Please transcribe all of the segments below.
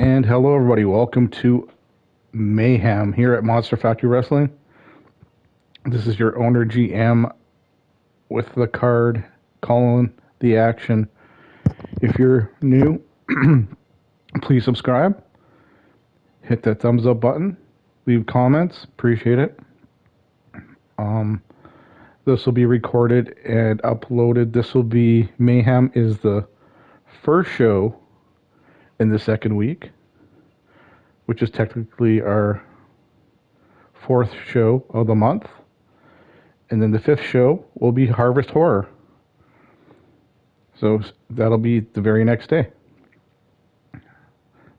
And hello, everybody. Welcome to Mayhem here at Monster Factory Wrestling. This is your owner GM with the card calling the action. If you're new, please subscribe. Hit that thumbs up button. Leave comments. Appreciate it. This will be recorded and uploaded. This will be Mayhem is the first show in the second week, which is technically our fourth show of the month. And then the fifth show will be Harvest Horror. So that'll be the very next day.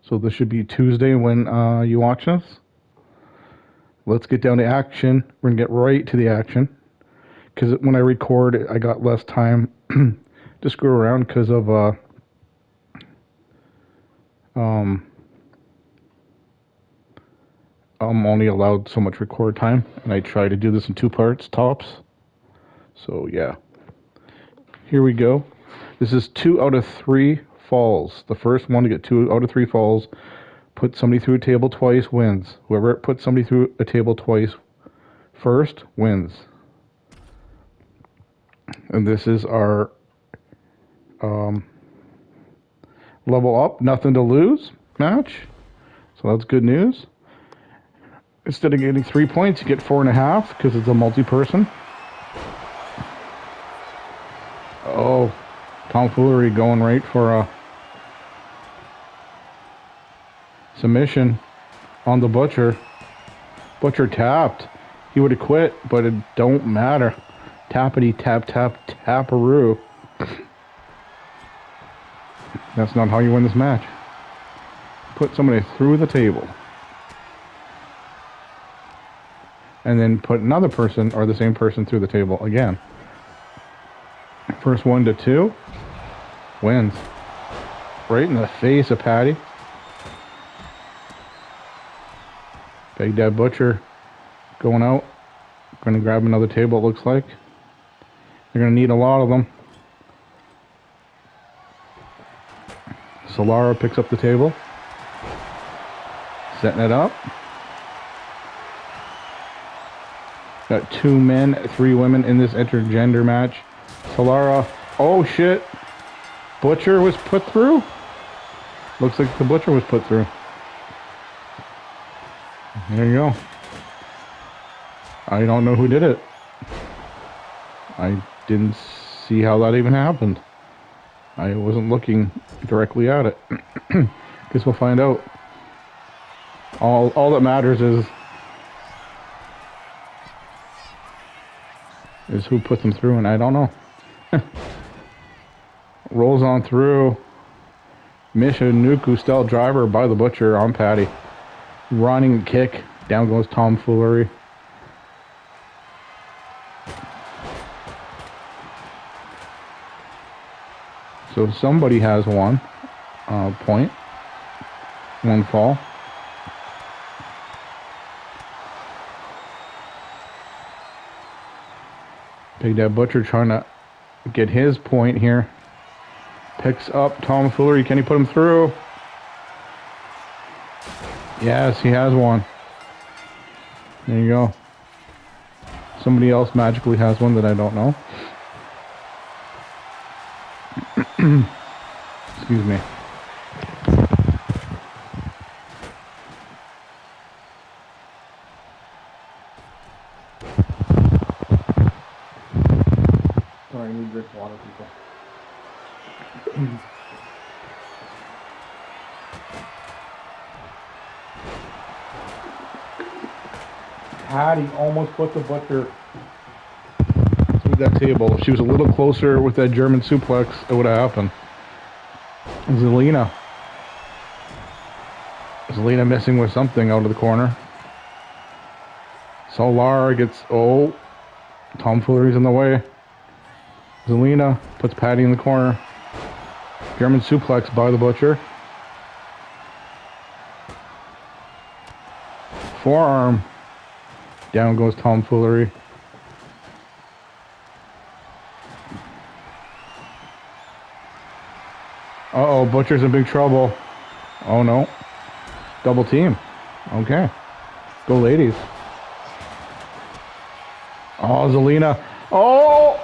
So this should be Tuesday when you watch this. Let's get down to action. We're going to get right to the action. Because when I record, I got less time to screw around because of I'm only allowed so much record time, and I try to do this in 2 parts tops. So yeah, here we go. This is 2 out of 3 falls. The first one to get 2 out of 3 falls, put somebody through a table twice, wins. Whoever puts somebody through a table twice first wins. And this is our level up, nothing to lose match. So that's good news. Instead of getting 3 points, you get 4.5 because it's a multi-person. Oh, tomfoolery going right for a submission on the Butcher. Butcher tapped. He would have quit, but it don't matter. Tappity tap tap taparoo. That's not how you win this match. Put somebody through the table. And then put another person or the same person through the table again. First 1 to 2 wins. Right in the face of Patty. Big Dad Butcher going out. Going to grab another table, it looks like. They're going to need a lot of them. Solara picks up the table. Setting it up. Got 2 men, 3 women in this intergender match. Solara, oh shit. Butcher was put through? Looks like the Butcher was put through. There you go. I don't know who did it. I didn't see how that even happened. I wasn't looking directly at it. Guess we'll find out. All that matters is who put them through, and I don't know. Rolls on through. Michinoku style driver by the Butcher on Patty. Running kick. Down goes tomfoolery. So somebody has 1 point. 1 fall. Big Dad Butcher trying to get his point here. Picks up tomfoolery. Can he put him through? Yes, he has 1. There you go. Somebody else magically has 1 that I don't know. Excuse me. Sorry, I need to drink water, people. Patty almost put the Butcher through that table. If she was a little closer with that German suplex, it would have happened. Zelina missing with something out of the corner. Solar gets... Oh, tomfoolery's in the way. Zelina puts Patty in the corner. German suplex by the Butcher. Forearm. Down goes tomfoolery. Uh-oh, Butcher's in big trouble. Oh, no. Double team. Okay. Go ladies. Oh, Zelina. Oh,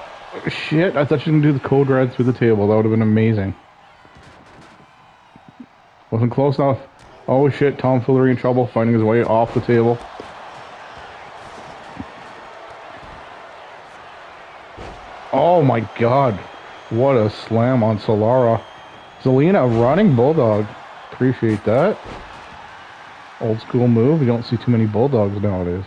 shit. I thought she was going to do the code red through the table. That would have been amazing. Wasn't close enough. Oh, shit. Tomfoolery in trouble, finding his way off the table. Oh, my God. What a slam on Solara. Zelina running Bulldog. Appreciate that. Old school move. We don't see too many Bulldogs nowadays.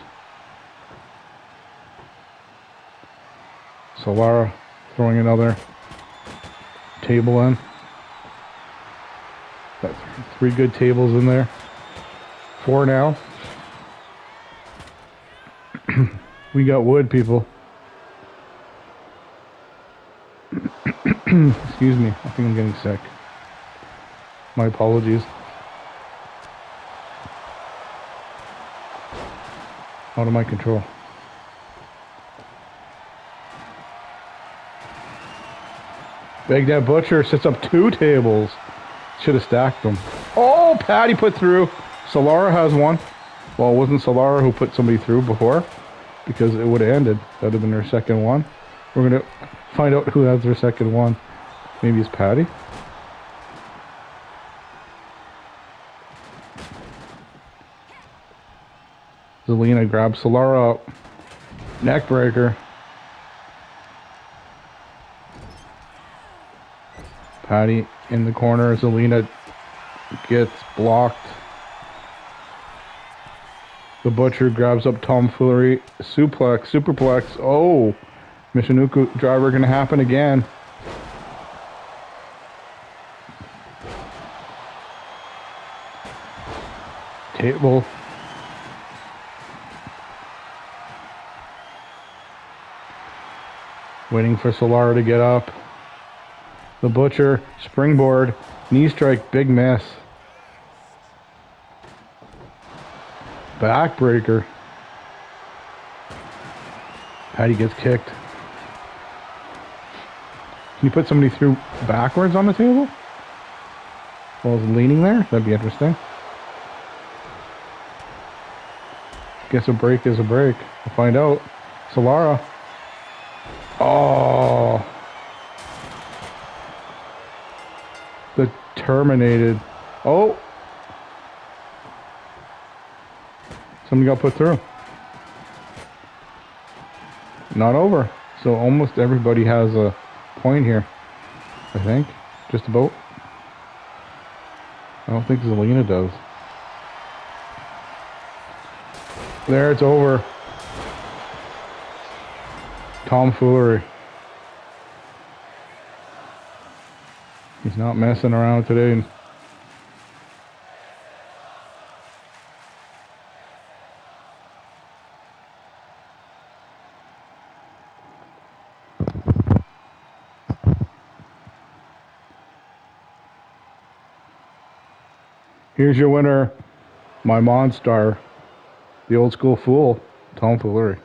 Solara throwing another table in. Got 3 good tables in there. 4 now. We got wood, people. Excuse me. I think I'm getting sick. My apologies. Out of my control. Baghdad Butcher sets up 2 tables. Should have stacked them. Oh, Patty put through. Solara has one. Well, it wasn't Solara who put somebody through before, because it would have ended. That would have been her second one. We're going to find out who has their second one. Maybe it's Patty. Zelina grabs Solara up. Neck breaker. Patty in the corner. Zelina gets blocked. The Butcher grabs up Tomfoolery. Suplex, superplex. Oh, Michinoku driver gonna happen again. Table. Waiting for Solara to get up. The Butcher, springboard, knee strike, big miss. Backbreaker. Patty gets kicked. Can you put somebody through backwards on the table? While it's leaning there? That'd be interesting. Guess a break is a break. We'll find out. Solara. Oh. The terminated. Oh. Somebody got put through. Not over. So almost everybody has a point here. I think. Just about. I don't think Zelina does. There, it's over. Tomfoolery. He's not messing around today. Here's your winner, my Monstar, the old school fool, Tomfoolery.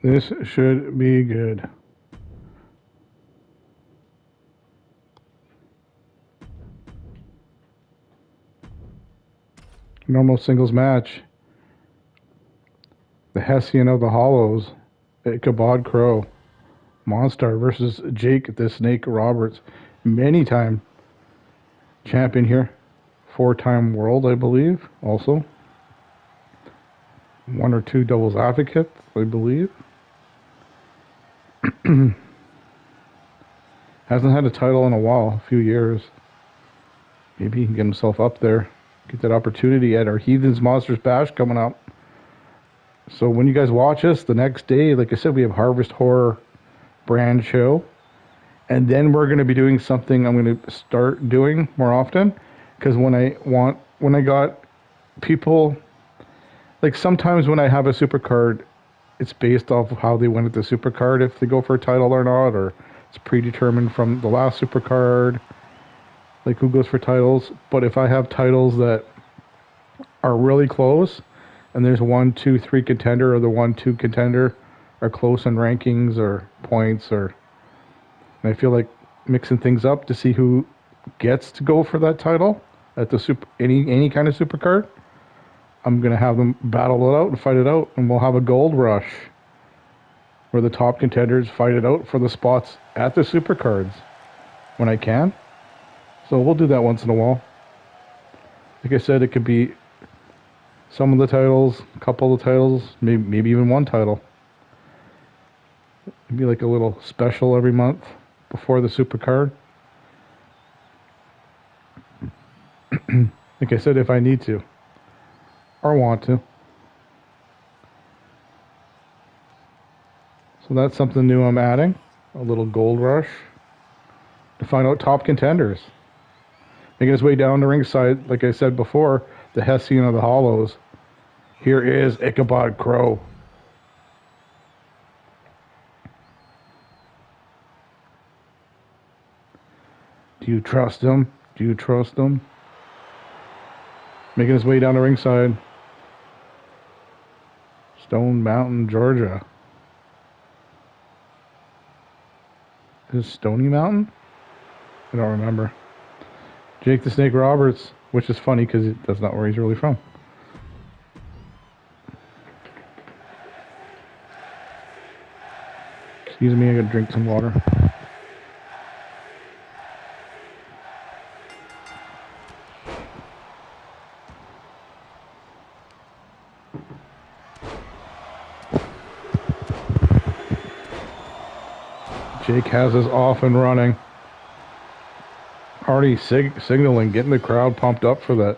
This should be good. Normal singles match. The Hessian of the Hollows, Ichabod Crow. Monstar versus Jake the Snake Roberts. Many-time champion here. 4-time world, I believe, also. 1 or 2 doubles advocates, I believe. Hasn't had a title in a while, a few years. Maybe he can get himself up there. Get that opportunity at our Heathens Monsters Bash coming up. So when you guys watch us, the next day, like I said, we have Harvest Horror brand show. And then we're going to be doing something I'm going to start doing more often. Because when I got people, like sometimes when I have a super card, it's based off of how they went at the super card, if they go for a title or not, or it's predetermined from the last super card, like who goes for titles. But if I have titles that are really close, and there's 1, 2, 3 contender, or the 1, 2 contender are close in rankings or points, or and I feel like mixing things up to see who gets to go for that title at the super any kind of super card. I'm gonna have them battle it out and fight it out, and we'll have a gold rush where the top contenders fight it out for the spots at the super cards when I can. So we'll do that once in a while. Like I said, it could be some of the titles, a couple of the titles, maybe even one title. It'd be like a little special every month before the super card. Like I said, if I need to or want to. So that's something new I'm adding. A little gold rush to find out top contenders. Making his way down the ringside, like I said before, the Hessian of the Hollows. Here is Ichabod Crow. Do you trust him? Do you trust him? Making his way down the ringside. Stone Mountain, Georgia. Is it Stony Mountain? I don't remember. Jake the Snake Roberts, which is funny because that's not where he's really from. Excuse me, I gotta drink some water. Jake has us off and running. Already signaling, getting the crowd pumped up for that.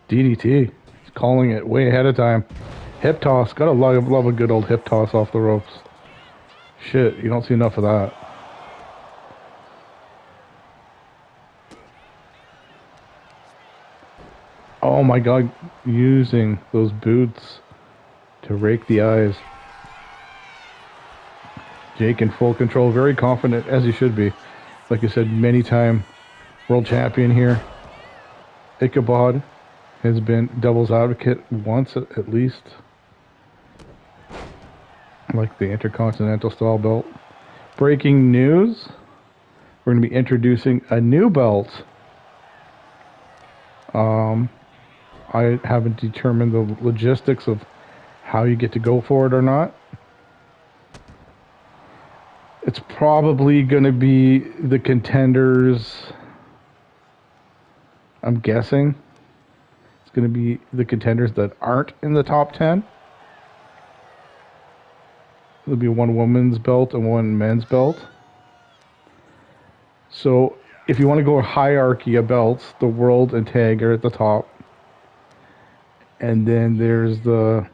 DDT. He's calling it way ahead of time. Hip toss. Gotta love a good old hip toss off the ropes. Shit, you don't see enough of that. Oh my god, using those boots to rake the eyes. Jake in full control, very confident, as he should be. Like I said, many-time world champion here. Ichabod has been devil's advocate once at least. Like the Intercontinental style belt. Breaking news. We're going to be introducing a new belt. I haven't determined the logistics of how you get to go for it or not. It's probably going to be the contenders. I'm guessing it's going to be the contenders that aren't in the top 10. There'll be one women's belt and one men's belt. So if you want to go hierarchy of belts, the world and tag are at the top. And then there's the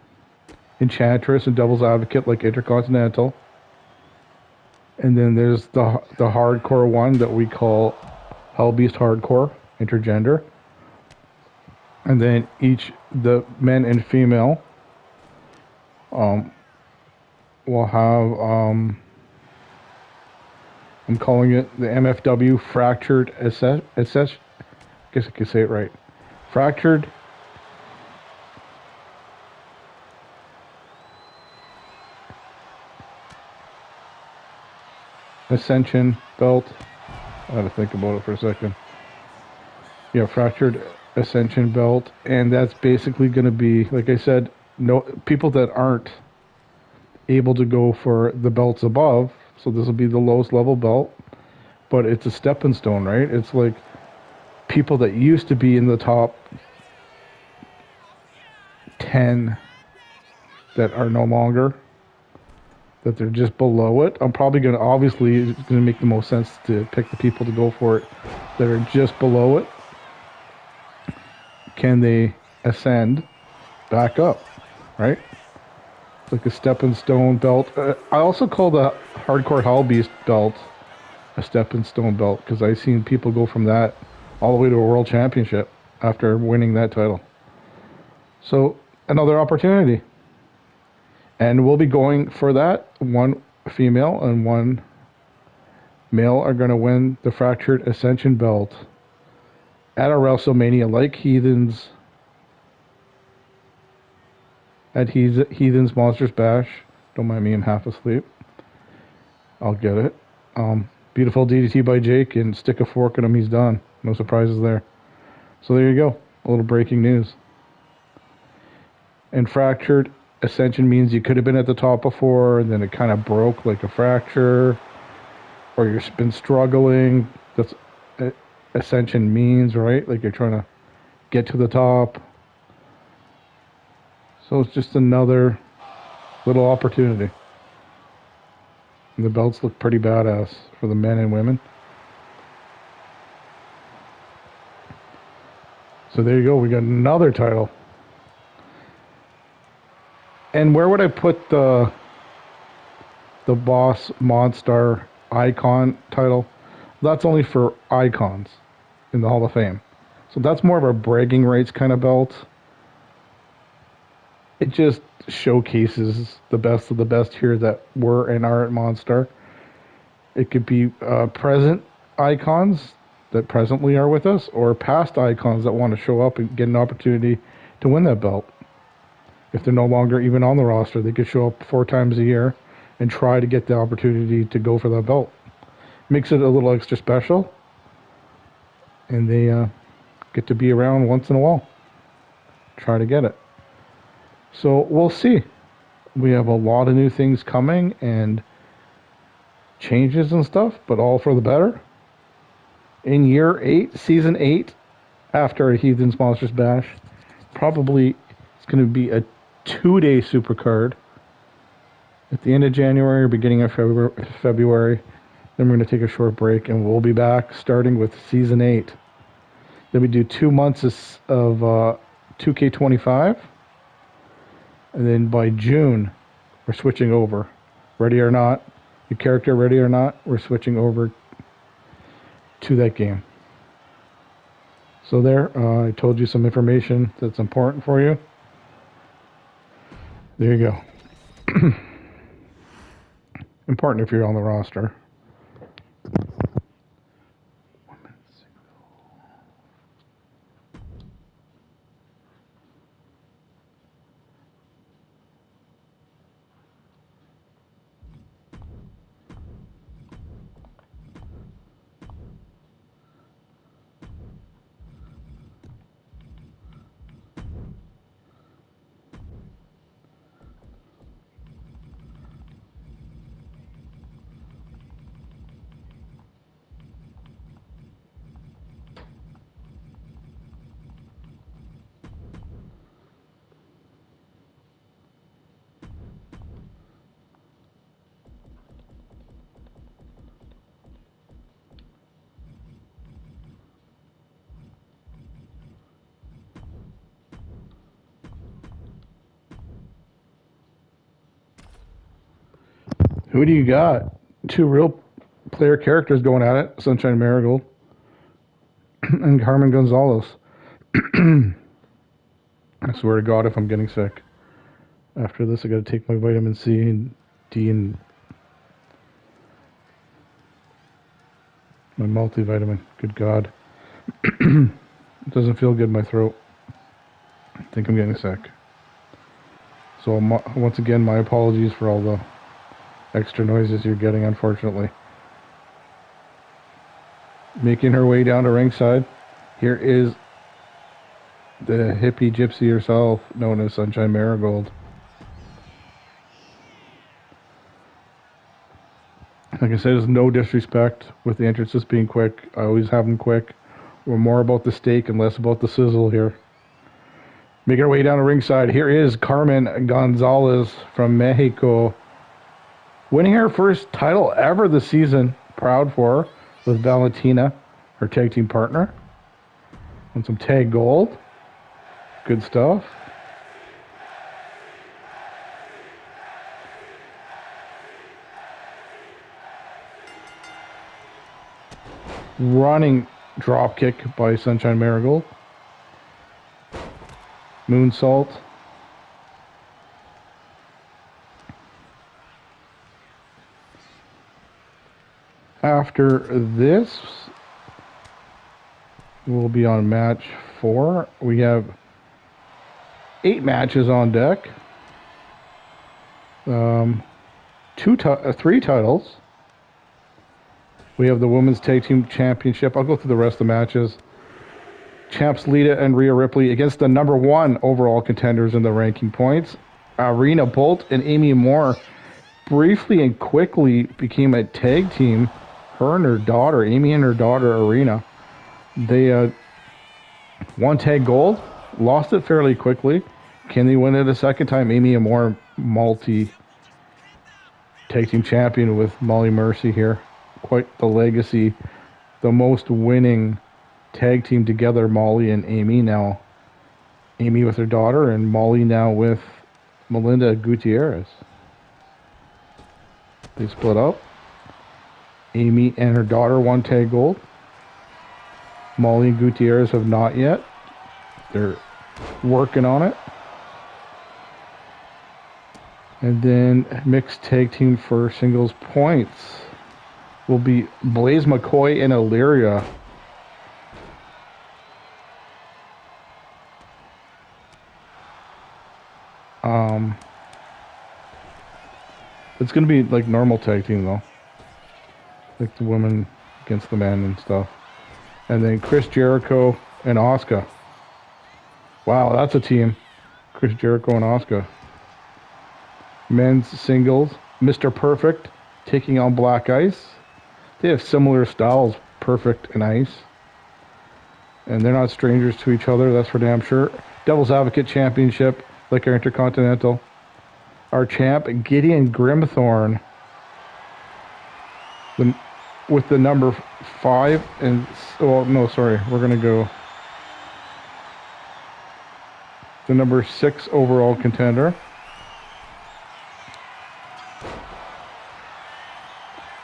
Enchantress and Devil's Advocate like Intercontinental. And then there's the hardcore one that we call Hellbeast Hardcore, intergender. And then the men and female will have, I'm calling it the MFW Fractured I guess I could say it right. Fractured Ascension belt. I had to think about it for a second. Yeah, Fractured Ascension belt, and that's basically going to be, like I said, no people that aren't able to go for the belts above. So this will be the lowest level belt, but it's a stepping stone, right? It's like people that used to be in the top 10 that are no longer. that they're just below it. I'm probably going to, obviously, it's going to make the most sense to pick the people to go for it that are just below it. Can they ascend back up, right? It's like a stepping stone belt. I also call the Hardcore Hell Beast belt a stepping stone belt because I've seen people go from that all the way to a world championship after winning that title. So another opportunity. And we'll be going for that. One female and one male are going to win the Fractured Ascension belt at a WrestleMania, like Heathens at Heathens Monsters Bash. Don't mind me, I'm half asleep. I'll get it. Beautiful DDT by Jake, and stick a fork in him, he's done. No surprises there. So there you go. A little breaking news. And Fractured Ascension means you could have been at the top before, and then it kind of broke like a fracture, or you've been struggling. That's what Ascension means, right? Like you're trying to get to the top. So it's just another little opportunity. And the belts look pretty badass for the men and women. So there you go. We got another title. And where would I put the Boss Monstar Icon title? That's only for icons in the Hall of Fame. So that's more of a bragging rights kind of belt. It just showcases the best of the best here that were and are at Monstar. It could be present icons that presently are with us, or past icons that want to show up and get an opportunity to win that belt. If they're no longer even on the roster, they could show up 4 times a year and try to get the opportunity to go for that belt. Makes it a little extra special, and they get to be around once in a while. Try to get it. So we'll see. We have a lot of new things coming and changes and stuff, but all for the better. In year 8, season 8, after a Heathens Monsters Bash, probably it's going to be a 2-day supercard at the end of January or beginning of February. Then we're going to take a short break, and we'll be back starting with season 8. Then we do 2 months of 2K25. And then by June, we're switching over. Ready or not, your character ready or not, we're switching over to that game. So there, I told you some information that's important for you. There you go. Important if you're on the roster. Who do you got? 2 real player characters going at it. Sunshine Marigold and Carmen Gonzalez. I swear to God, if I'm getting sick. After this, I got to take my vitamin C and D and my multivitamin. Good God. It doesn't feel good in my throat. I think I'm getting sick. So once again, my apologies for all the extra noises you're getting, unfortunately. Making her way down to ringside, here is the hippie gypsy herself, known as Sunshine Marigold. Like I said, there's no disrespect with the entrances being quick. I always have them quick. We're more about the steak and less about the sizzle here. Making her way down to ringside, here is Carmen Gonzalez from Mexico. Winning her first title ever this season. Proud for her with Valentina, her tag team partner. And some tag gold. Good stuff. Running drop kick by Sunshine Marigold. Moonsault. After this, we'll be on match 4. We have 8 matches on deck. 3 titles. We have the Women's Tag Team Championship. I'll go through the rest of the matches. Champs Lita and Rhea Ripley against the number 1 overall contenders in the ranking points. Irina Bolt and Amy Moore briefly and quickly became a tag team. Her and her daughter, Amy and her daughter, Irina. They won tag gold, lost it fairly quickly. Can they win it a second time? Amy and Moore, multi tag team champion with Molly Mercy here. Quite the legacy. The most winning tag team together, Molly and Amy now. Amy with her daughter and Molly now with Melinda Gutierrez. They split up. Amy and her daughter won tag gold. Molly and Gutierrez have not yet. They're working on it. And then mixed tag team for singles points will be Blaze McCoy and Illyria. It's going to be like normal tag team though. Like the women against the men and stuff. And then Chris Jericho and Asuka. Wow, that's a team. Chris Jericho and Asuka. Men's singles. Mr. Perfect taking on Black Ice. They have similar styles, Perfect and Ice. And they're not strangers to each other, that's for damn sure. Devil's Advocate Championship, like our Intercontinental. Our champ, Gideon Grimthorne. With the number 5 and... Oh, no, sorry. We're going to go... The number 6 overall contender.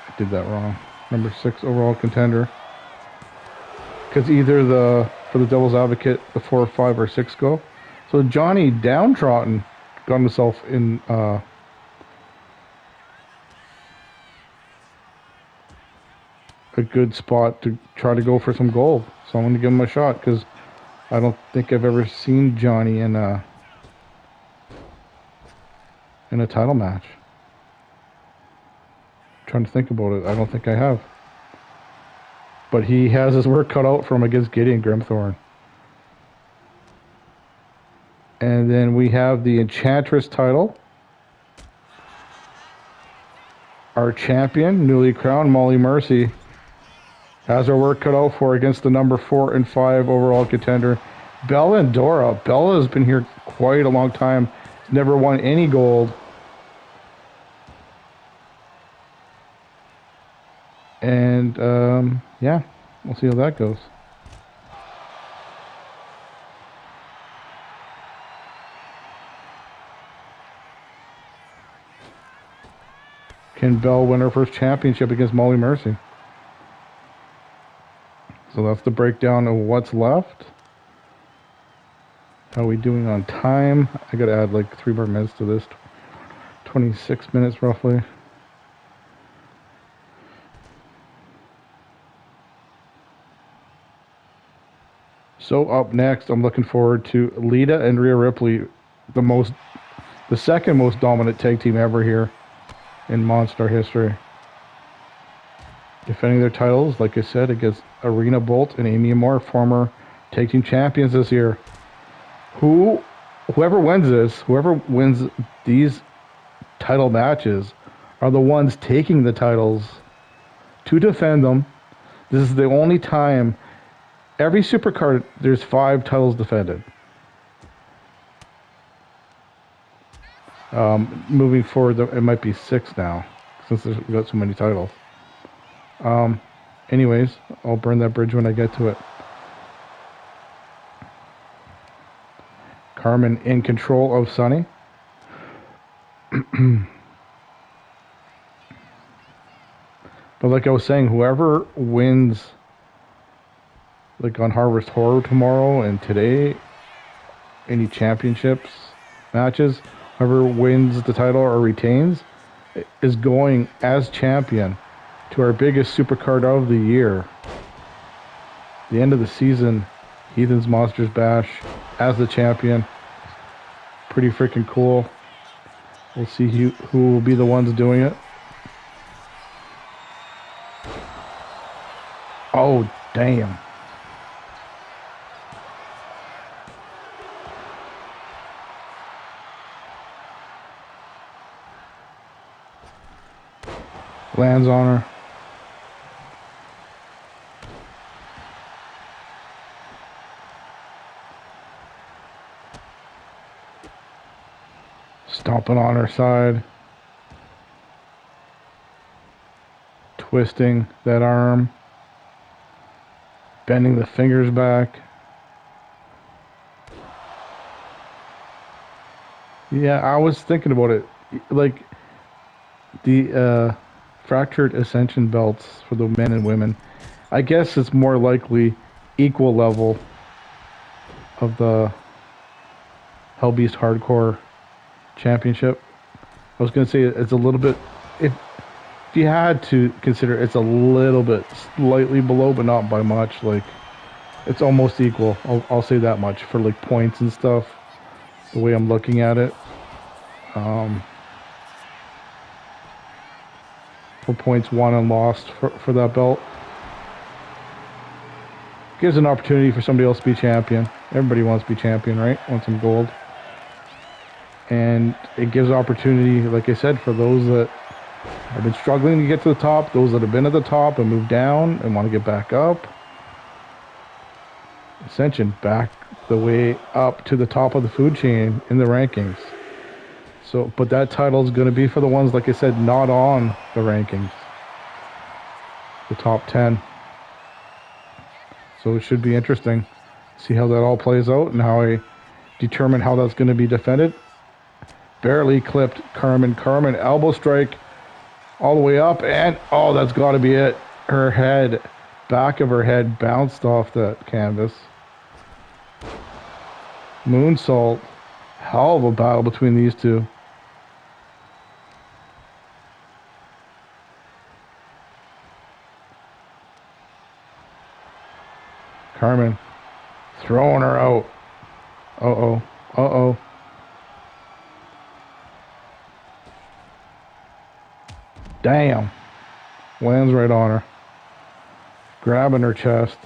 I did that wrong. Number 6 overall contender. Because either for the Devil's Advocate, the 4, 5, or 6 go. So Johnny Downtrodden got himself in a good spot to try to go for some gold. So I'm going to give him a shot because I don't think I've ever seen Johnny in a title match. I'm trying to think about it. I don't think I have. But he has his work cut out for him against Gideon Grimthorne. And then we have the Enchantress title. Our champion, newly crowned, Molly Mercy, has her work cut out for her against the number 4 and 5 overall contender, Bella and Dora. Bella has been here quite a long time. Never won any gold. And, yeah, we'll see how that goes. Can Belle win her first championship against Molly Mercy? So that's the breakdown of what's left. How are we doing on time? I gotta add like 3 more minutes to this. 26 minutes roughly. So up next, I'm looking forward to Lita and Rhea Ripley, the second most dominant tag team ever here in Monster history. Defending their titles, like I said, against Irina Bolt and Amy Moore, former tag team champions this year. Whoever wins these title matches are the ones taking the titles to defend them. This is the only time. Every supercard, there's 5 titles defended. Moving forward, it might be 6 now. since we got so many titles. Anyways, I'll burn that bridge when I get to it. Carmen in control of Sunny. But like I was saying, whoever wins, like on Harvest Horror tomorrow and today, any championships matches, whoever wins the title or retains is going as champion to our biggest supercard of the year. The end of the season, Heathen's Monsters Bash as the champion. Pretty freaking cool. We'll see who will be the ones doing it. Oh, damn. Lands on her. Stomping on her side. Twisting that arm. Bending the fingers back. Yeah, I was thinking about it. Like, the fractured ascension belts for the men and women. I guess it's more likely equal level of the Hellbeast Hardcore Championship. I was going to say it's a little bit, if you had to consider, it's a little bit slightly below, but not by much. Like, it's almost equal. I'll say that much for like points and stuff. The way I'm looking at it, for points won and lost for that belt, gives an opportunity for somebody else to be champion. Everybody wants to be champion, right? Want some gold. And it gives opportunity, like I said, for those that have been struggling to get to the top, those that have been at the top and moved down and want to get back up. Ascension back the way up to the top of the food chain in the rankings. So, but that title is going to be for the ones, like I said, not on the rankings. The top 10. So it should be interesting. See how that all plays out and how I determine how that's going to be defended. Barely clipped Carmen. Carmen elbow strike all the way up, and oh, that's got to be it. Her head, back of her head bounced off that canvas. Moonsault. Hell of a battle between these two. Carmen throwing her out. Uh-oh. Uh-oh. Damn. Lands right on her. Grabbing her chest.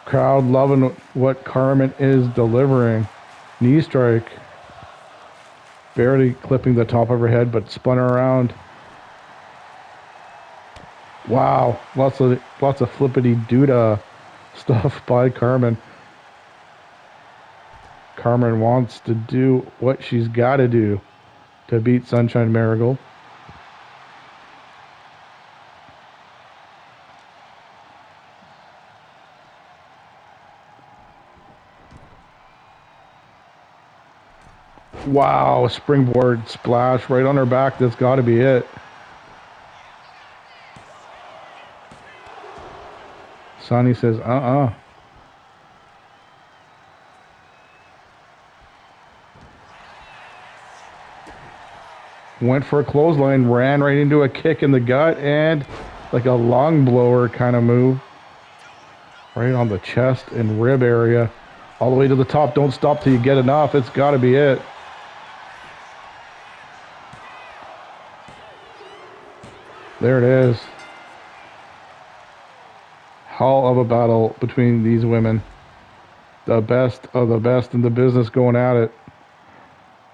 Crowd loving what Carmen is delivering. Knee strike. Barely clipping the top of her head, but spun her around. Wow. Lots of flippity doodah stuff by Carmen. Carmen wants to do what she's got to do to beat Sunshine Marigold. Wow, springboard splash right on her back. That's got to be it. Sonny says, Went for a clothesline, ran right into a kick in the gut, and like a lung blower kind of move. Right on the chest and rib area. All the way to the top. Don't stop till you get enough. It's got to be it. There it is. Hell of a battle between these women. The best of the best in the business going at it.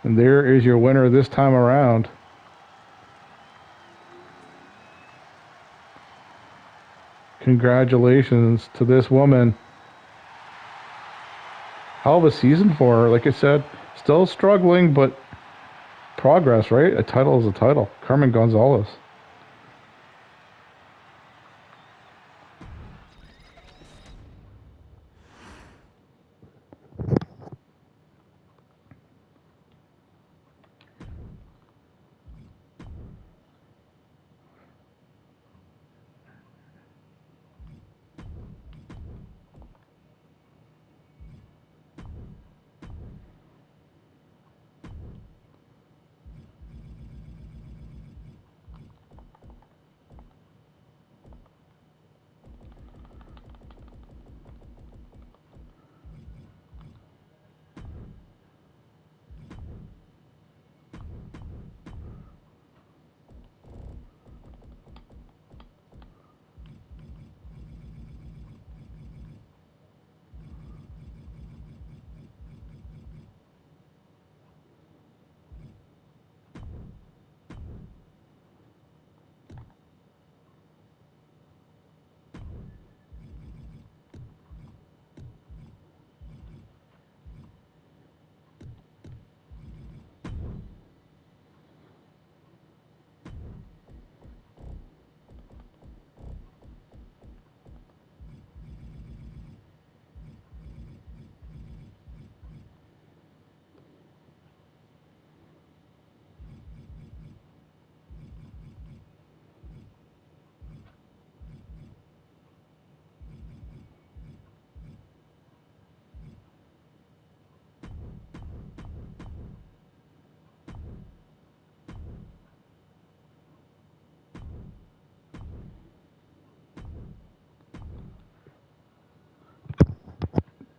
And there is your winner this time around. Congratulations to this woman. Hell of a season for her. Like I said, still struggling, but progress, right? A title is a title. Carmen Gonzalez.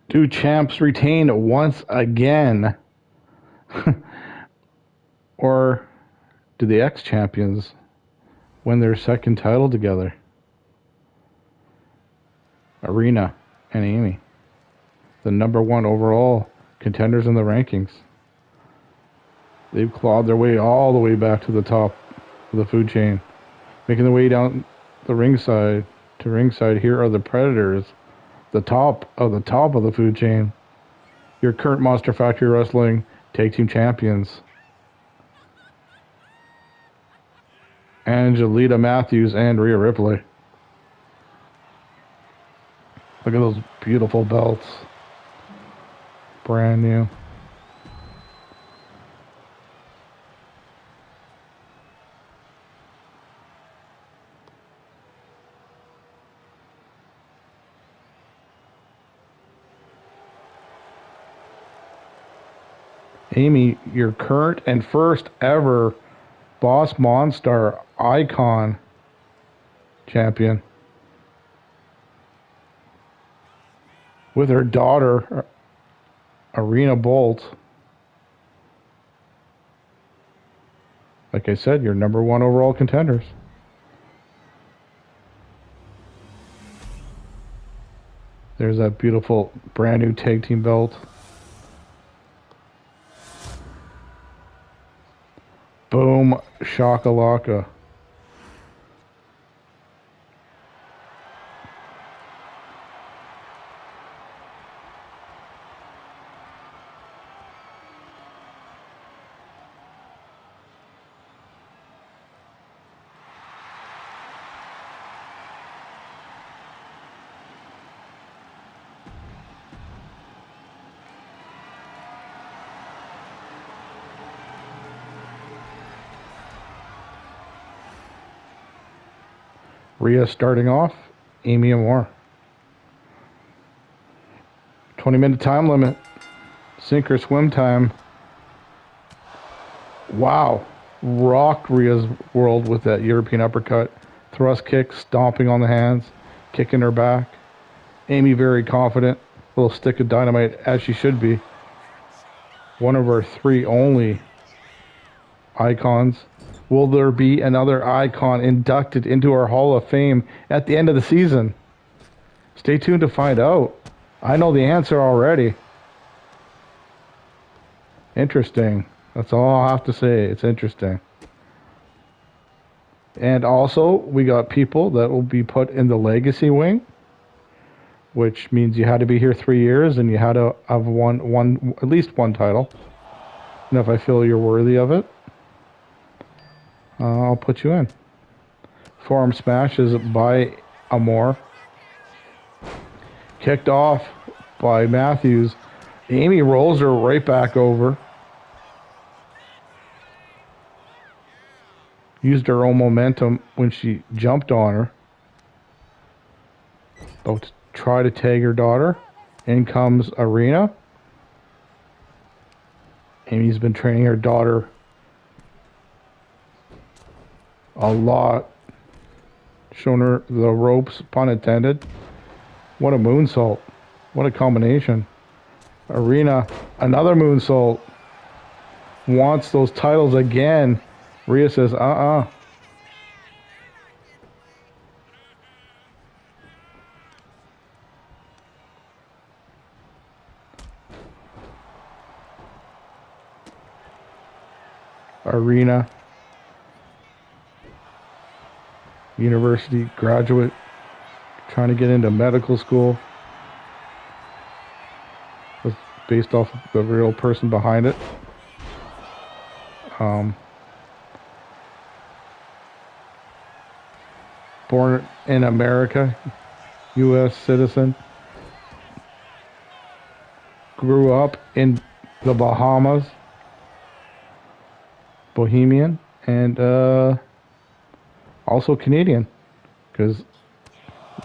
Do champs retain once again? Or do the ex-champions win their second title together? Arena and Amy, the #1 overall contenders in the rankings. They've clawed their way all the way back to the top of the food chain, making their way down the ringside to ringside. Here are the Predators, the top of the food chain. Your current Monster Factory Wrestling Tag Team Champions, Angelita Matthews and Rhea Ripley. Look at those beautiful belts. Brand new. Amy, your current and first ever Boss Monster Icon champion, with her daughter, Arena Bolt. Like I said, your #1 overall contenders. There's that beautiful brand new tag team belt. Boom shakalaka. Rhea starting off, Amy and more. 20-minute time limit. Sink or swim time. Wow. Rocked Rhea's world with that European uppercut. Thrust kick, stomping on the hands, kicking her back. Amy very confident. Little stick of dynamite, as she should be. One of our 3 only icons. Will there be another icon inducted into our Hall of Fame at the end of the season? Stay tuned to find out. I know the answer already. Interesting. That's all I'll have to say. It's interesting. And also, we got people that will be put in the legacy wing, which means you had to be here 3 years and you had to have won at least one title. And if I feel you're worthy of it, I'll put you in. Forearm smashes by Amore. Kicked off by Matthews. Amy rolls her right back over. Used her own momentum when she jumped on her. About to try to tag her daughter. In comes Arena. Amy's been training her daughter a lot. Showing her the ropes, pun intended. What a moonsault. What a combination. Arena, another moonsault. Wants those titles again. Rhea says, Arena, university graduate, trying to get into medical school. Was based off of the real person behind it. Born in America, U.S. citizen. Grew up in the Bahamas, Bohemian, and also Canadian, because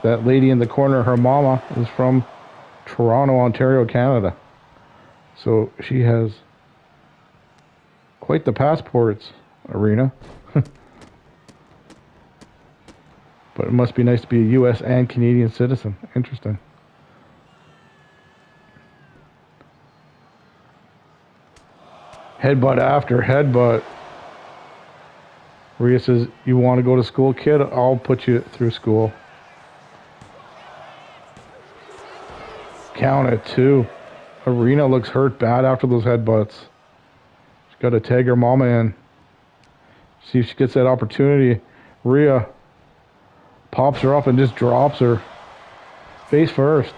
that lady in the corner, her mama, is from Toronto, Ontario, Canada. So she has quite the passports, Arena. But it must be nice to be a U.S. and Canadian citizen. Interesting. Headbutt after headbutt. Rhea says, you want to go to school, kid? I'll put you through school. Count at 2. Arena looks hurt bad after those headbutts. She's got to tag her mama in. See if she gets that opportunity. Rhea pops her up and just drops her. Face first.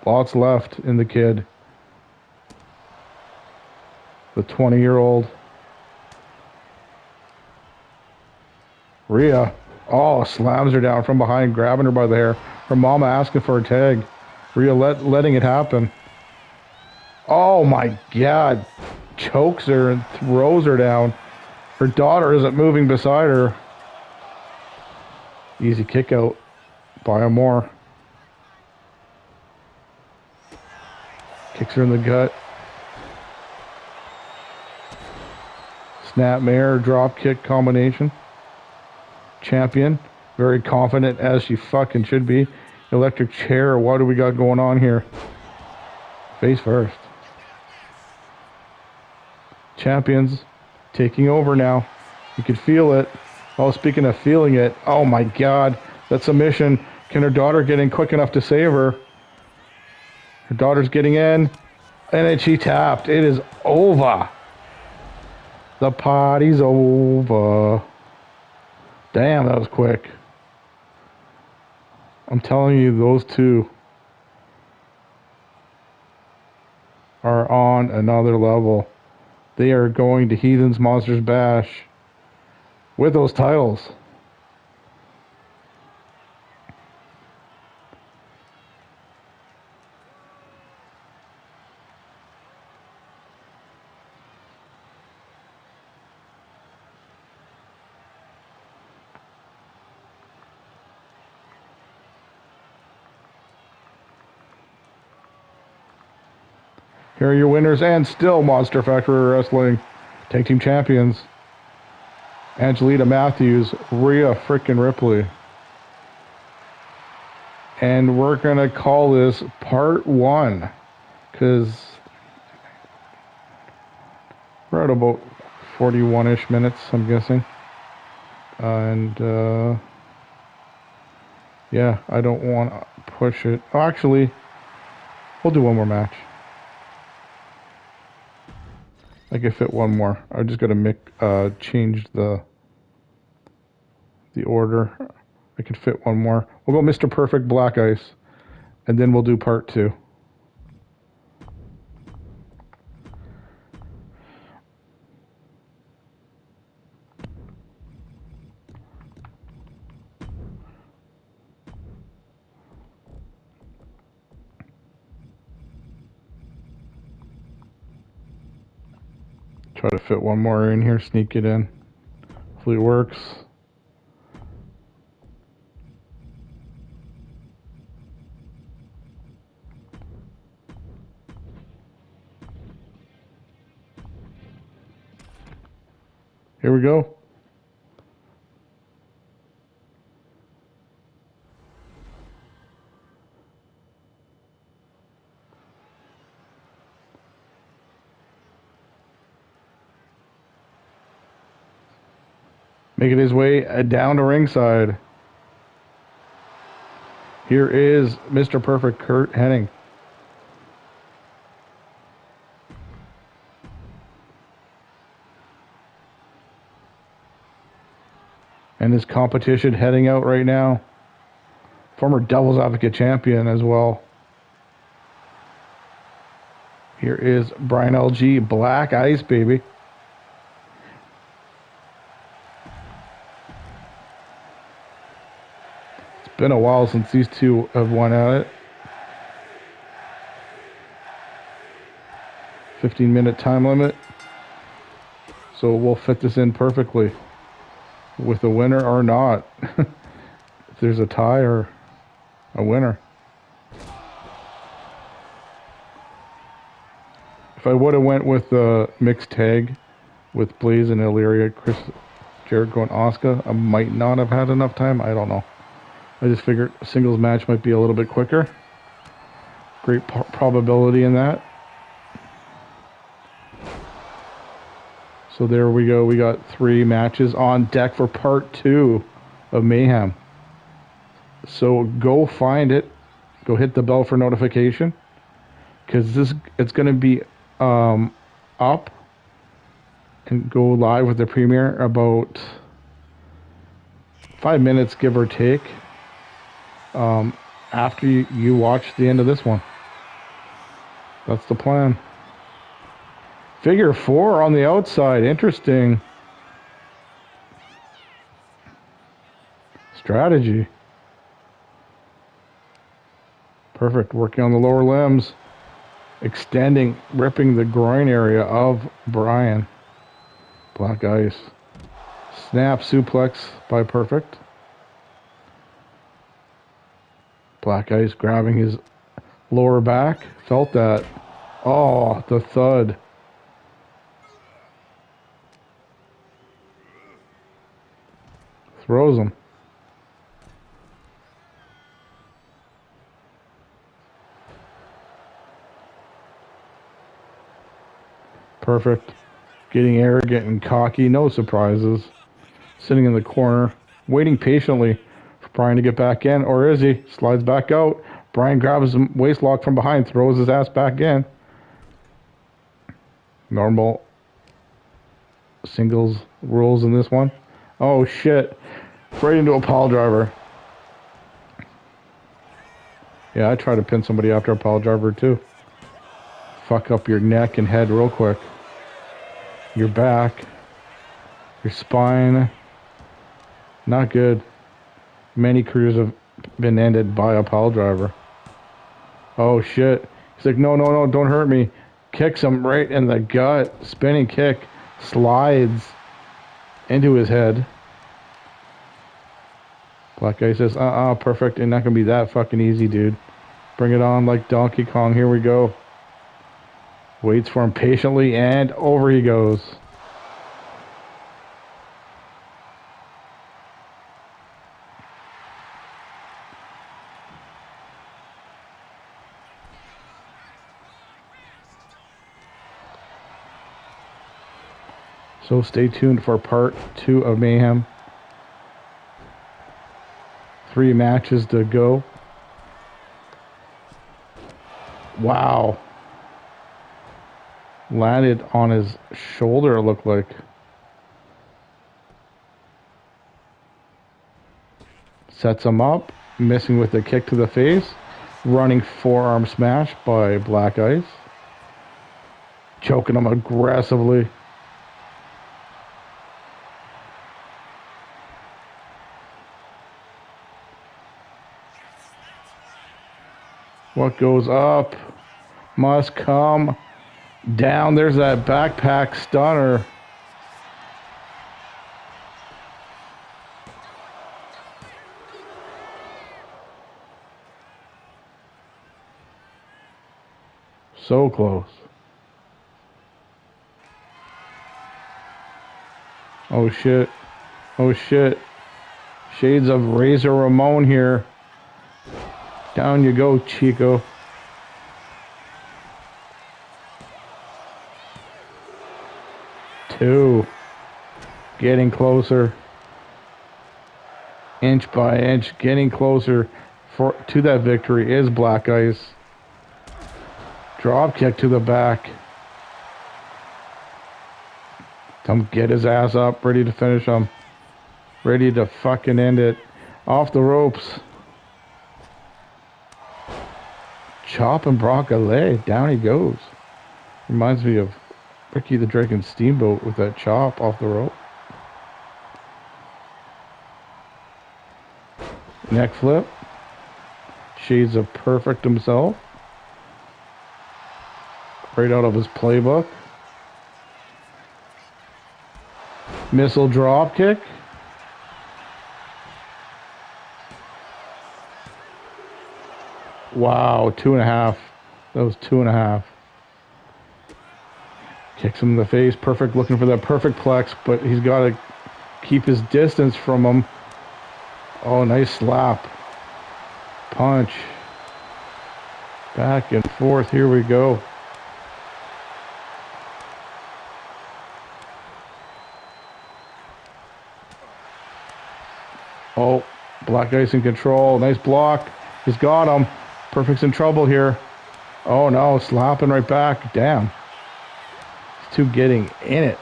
Lots left in the kid. The 20-year-old. Rhea, slams her down from behind, grabbing her by the hair. Her mama asking for a tag. Rhea letting it happen. Oh my God. Chokes her and throws her down. Her daughter isn't moving beside her. Easy kick out by Amore. Kicks her in the gut. Snapmare, drop kick combination. Champion, very confident as she fucking should be. Electric chair, what do we got going on here? Face first. Champions taking over now. You can feel it. Oh, speaking of feeling it, oh my God, that submission. Can her daughter get in quick enough to save her? Her daughter's getting in, and then she tapped. It is over. The party's over. Damn, that was quick. I'm telling you, those two are on another level. They are going to Heathens Monsters Bash with those titles. Here are your winners and still Monster Factory Wrestling Tag Team Champions. Angelita Matthews, Rhea frickin' Ripley. And we're going to call this part 1, because we're at about 41-ish minutes, I'm guessing. Yeah, I don't want to push it. Oh, actually, we'll do one more match. I can fit one more. I just got to change the order. I can fit one more. We'll go Mr. Perfect Black Ice, and then we'll do part 2. Try to fit one more in here, sneak it in. Hopefully it works. Here we go. Making his way down to ringside. Here is Mr. Perfect, Kurt Hennig. And his competition heading out right now. Former Devil's Advocate champion as well. Here is Brian LG, Black Ice, baby. It's been a while since these two have won at it. 15-minute time limit. So we'll fit this in perfectly with a winner or not. If there's a tie or a winner. If I would have went with the mixed tag with Blaze and Illyria, Chris Jericho and Asuka, I might not have had enough time. I don't know. I just figured a singles match might be a little bit quicker. Great probability in that. So there we go. We got 3 matches on deck for part 2 of Mayhem. So go find it. Go hit the bell for notification. Because it's going to be up and go live with the premiere about 5 minutes, give or take, after you watch the end of this one. That's the plan. Figure 4 on the outside. Interesting strategy. Perfect. Working on the lower limbs. Extending, ripping the groin area of Brian. Black Ice. Snap suplex by Perfect. Black Ice grabbing his lower back. Felt that. Oh, the thud. Throws him. Perfect. Getting arrogant and cocky. No surprises. Sitting in the corner. Waiting patiently for Brian to get back in. Or is he? Slides back out. Brian grabs his waist lock from behind. Throws his ass back in. Normal singles rules in this one. Oh shit. Right into a pile driver. Yeah, I try to pin somebody after a pile driver too. Fuck up your neck and head real quick. Your back. Your spine. Not good. Many careers have been ended by a pile driver. Oh shit. He's like, no, don't hurt me. Kicks him right in the gut. Spinning kick. Slides into his head. Black Guy says, perfect. Ain't not gonna be that fucking easy, dude. Bring it on like Donkey Kong. Here we go. Waits for him patiently, and over he goes. So stay tuned for part 2 of Mayhem. 3 matches to go. Wow. Landed on his shoulder, it looked like. Sets him up. Missing with the kick to the face. Running forearm smash by Black Ice. Choking him aggressively. What goes up must come Down, there's that backpack stunner. So close. Oh shit. Oh shit. Shades of Razor Ramon here. Down you go, Chico. Two. Getting closer. Inch by inch, getting closer to that victory is Black Ice. Drop kick to the back. Tom get his ass up, ready to finish him. Ready to fucking end it. Off the ropes. Chop and Brock a leg. Down he goes. Reminds me of Ricky the Dragon Steamboat with that chop off the rope. Neck flip. Shades of Perfect himself. Right out of his playbook. Missile drop kick. Wow, 2.5. That was 2.5. Kicks him in the face. Perfect looking for that perfect plex, but he's got to keep his distance from him. Oh, nice slap. Punch. Back and forth. Here we go. Oh, Black Ice in control. Nice block. He's got him. Perfect's in trouble here. Oh no, slapping right back. Damn. These two getting in it.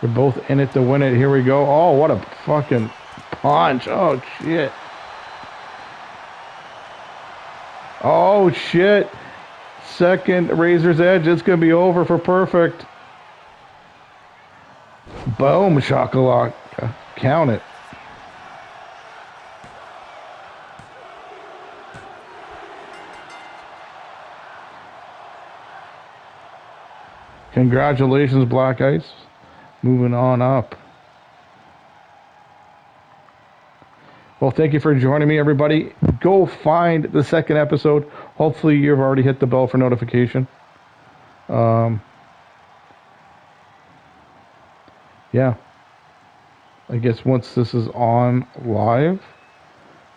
They're both in it to win it. Here we go. Oh, what a fucking punch. Oh, shit. Oh, shit. Second Razor's Edge. It's going to be over for Perfect. Boom, shakalaka. Count it. Congratulations, Black Ice. Moving on up. Well, thank you for joining me, everybody. Go find the second episode. Hopefully, you've already hit the bell for notification. Yeah. I guess once this is on live,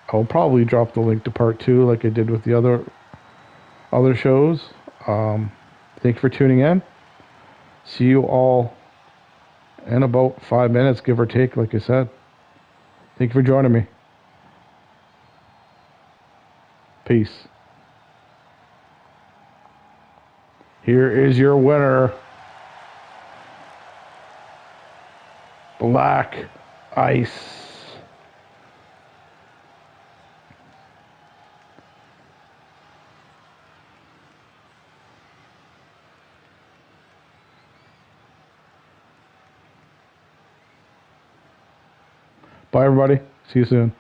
I'll probably drop the link to part 2 like I did with the other shows. Thank you for tuning in. See you all in about 5 minutes, give or take, like I said. Thank you for joining me. Peace. Here is your winner, Black Ice. Bye, everybody. See you soon.